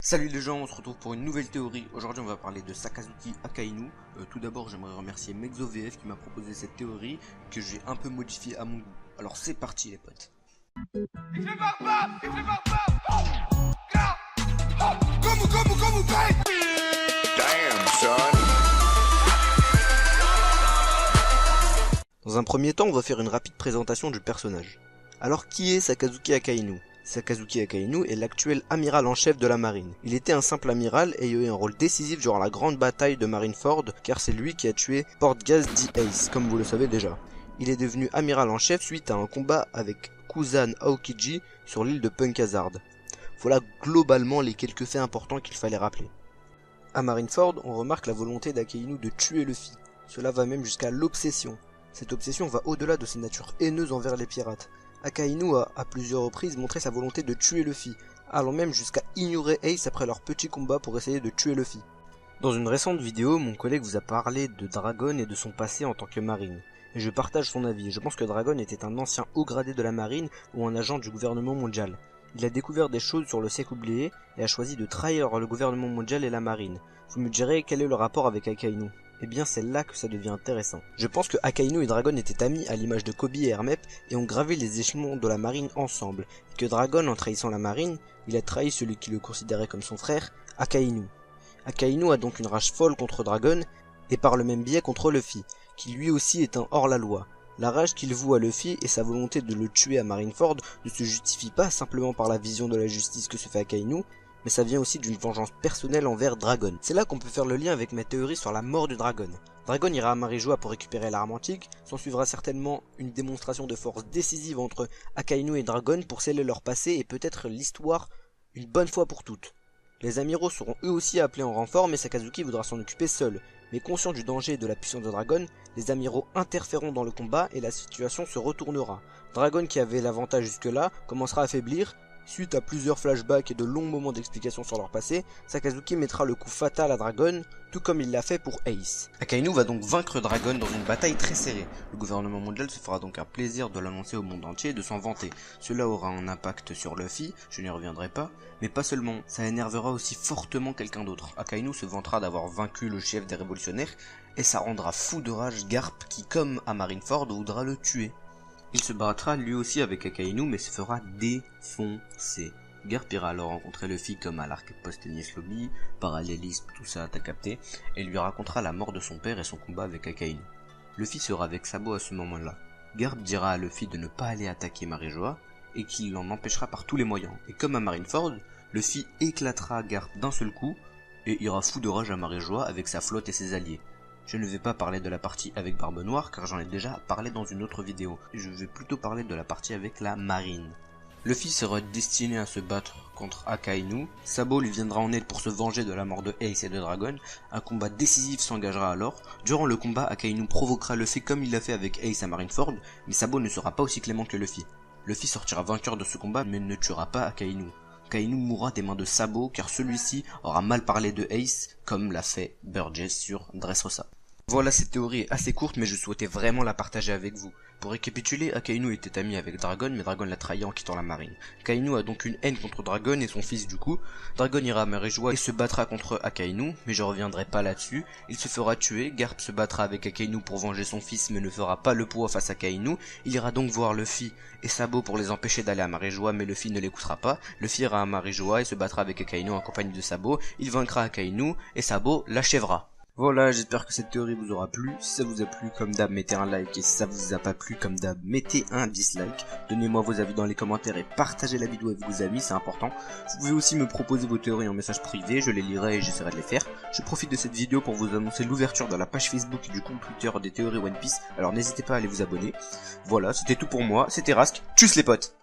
Salut les gens, on se retrouve pour une nouvelle théorie. Aujourd'hui on va parler de Sakazuki Akainu. Tout d'abord j'aimerais remercier MexoVF qui m'a proposé cette théorie que j'ai un peu modifiée à mon goût. Alors c'est parti les potes. Dans un premier temps on va faire une rapide présentation du personnage. Alors qui est Sakazuki Akainu ? Sakazuki Akainu est l'actuel amiral en chef de la marine. Il était un simple amiral ayant eu un rôle décisif durant la grande bataille de Marineford, car c'est lui qui a tué Portgas dit Ace, comme vous le savez déjà. Il est devenu amiral en chef suite à un combat avec Kuzan Aokiji sur l'île de Punk Hazard. Voilà globalement les quelques faits importants qu'il fallait rappeler. À Marineford, on remarque la volonté d'Akainu de tuer Luffy. Cela va même jusqu'à l'obsession. Cette obsession va au-delà de sa nature haineuse envers les pirates. Akainu a à plusieurs reprises montré sa volonté de tuer Luffy, allant même jusqu'à ignorer Ace après leur petit combat pour essayer de tuer Luffy. Dans une récente vidéo, mon collègue vous a parlé de Dragon et de son passé en tant que marine, et je partage son avis. Je pense que Dragon était un ancien haut gradé de la marine ou un agent du gouvernement mondial. Il a découvert des choses sur le siècle oublié et a choisi de trahir le gouvernement mondial et la marine. Vous me direz quel est le rapport avec Akainu ? Eh bien c'est là que ça devient intéressant. Je pense que Akainu et Dragon étaient amis à l'image de Kobe et Hermep et ont gravé les échelons de la marine ensemble, et que Dragon, en trahissant la marine, il a trahi celui qui le considérait comme son frère, Akainu. Akainu a donc une rage folle contre Dragon, et par le même biais contre Luffy, qui lui aussi est un hors-la-loi. La rage qu'il voue à Luffy et sa volonté de le tuer à Marineford ne se justifie pas simplement par la vision de la justice que se fait Akainu, mais ça vient aussi d'une vengeance personnelle envers Dragon. C'est là qu'on peut faire le lien avec ma théorie sur la mort de Dragon. Dragon ira à Marijoa pour récupérer l'arme antique, s'en suivra certainement une démonstration de force décisive entre Akainu et Dragon pour sceller leur passé et peut-être l'histoire une bonne fois pour toutes. Les amiraux seront eux aussi appelés en renfort, mais Sakazuki voudra s'en occuper seul. Mais conscient du danger et de la puissance de Dragon, les amiraux interféreront dans le combat et la situation se retournera. Dragon, qui avait l'avantage jusque-là, commencera à faiblir. Suite à plusieurs flashbacks et de longs moments d'explication sur leur passé, Sakazuki mettra le coup fatal à Dragon, tout comme il l'a fait pour Ace. Akainu va donc vaincre Dragon dans une bataille très serrée. Le gouvernement mondial se fera donc un plaisir de l'annoncer au monde entier et de s'en vanter. Cela aura un impact sur Luffy, je n'y reviendrai pas, mais pas seulement, ça énervera aussi fortement quelqu'un d'autre. Akainu se vantera d'avoir vaincu le chef des révolutionnaires, et ça rendra fou de rage Garp qui, comme à Marineford, voudra le tuer. Il se battra lui aussi avec Akainu mais se fera défoncer. Garp ira alors rencontrer Luffy comme à l'arc post-Enies Lobby, parallélisme, tout ça t'as capté, et lui racontera la mort de son père et son combat avec Akainu. Luffy sera avec Sabo à ce moment-là. Garp dira à Luffy de ne pas aller attaquer Marijoa et qu'il l'en empêchera par tous les moyens. Et comme à Marineford, Luffy éclatera Garp d'un seul coup et ira fou de rage à Marijoa avec sa flotte et ses alliés. Je ne vais pas parler de la partie avec Barbe Noire car j'en ai déjà parlé dans une autre vidéo. Je vais plutôt parler de la partie avec la marine. Luffy sera destiné à se battre contre Akainu. Sabo lui viendra en aide pour se venger de la mort de Ace et de Dragon. Un combat décisif s'engagera alors. Durant le combat, Akainu provoquera Luffy comme il l'a fait avec Ace à Marineford, mais Sabo ne sera pas aussi clément que Luffy. Luffy sortira vainqueur de ce combat mais ne tuera pas Akainu. Akainu mourra des mains de Sabo car celui-ci aura mal parlé de Ace comme l'a fait Burgess sur Dressrosa. Voilà, cette théorie est assez courte mais je souhaitais vraiment la partager avec vous. Pour récapituler, Akainu était ami avec Dragon mais Dragon l'a trahi en quittant la marine. Akainu a donc une haine contre Dragon et son fils du coup. Dragon ira à Marijoa et se battra contre Akainu, mais je reviendrai pas là-dessus. Il se fera tuer, Garp se battra avec Akainu pour venger son fils mais ne fera pas le poids face à Akainu. Il ira donc voir Luffy et Sabo pour les empêcher d'aller à Marijoa mais Luffy ne l'écoutera pas. Luffy ira à Marijoa et se battra avec Akainu en compagnie de Sabo. Il vaincra Akainu et Sabo l'achèvera. Voilà, j'espère que cette théorie vous aura plu. Si ça vous a plu, comme d'hab, mettez un like. Et si ça vous a pas plu, comme d'hab, mettez un dislike. Donnez-moi vos avis dans les commentaires et partagez la vidéo avec vos amis, c'est important. Vous pouvez aussi me proposer vos théories en message privé, je les lirai et j'essaierai de les faire. Je profite de cette vidéo pour vous annoncer l'ouverture de la page Facebook et du compte Twitter des théories One Piece. Alors n'hésitez pas à aller vous abonner. Voilà, c'était tout pour moi, c'était Rask. Tchuss les potes!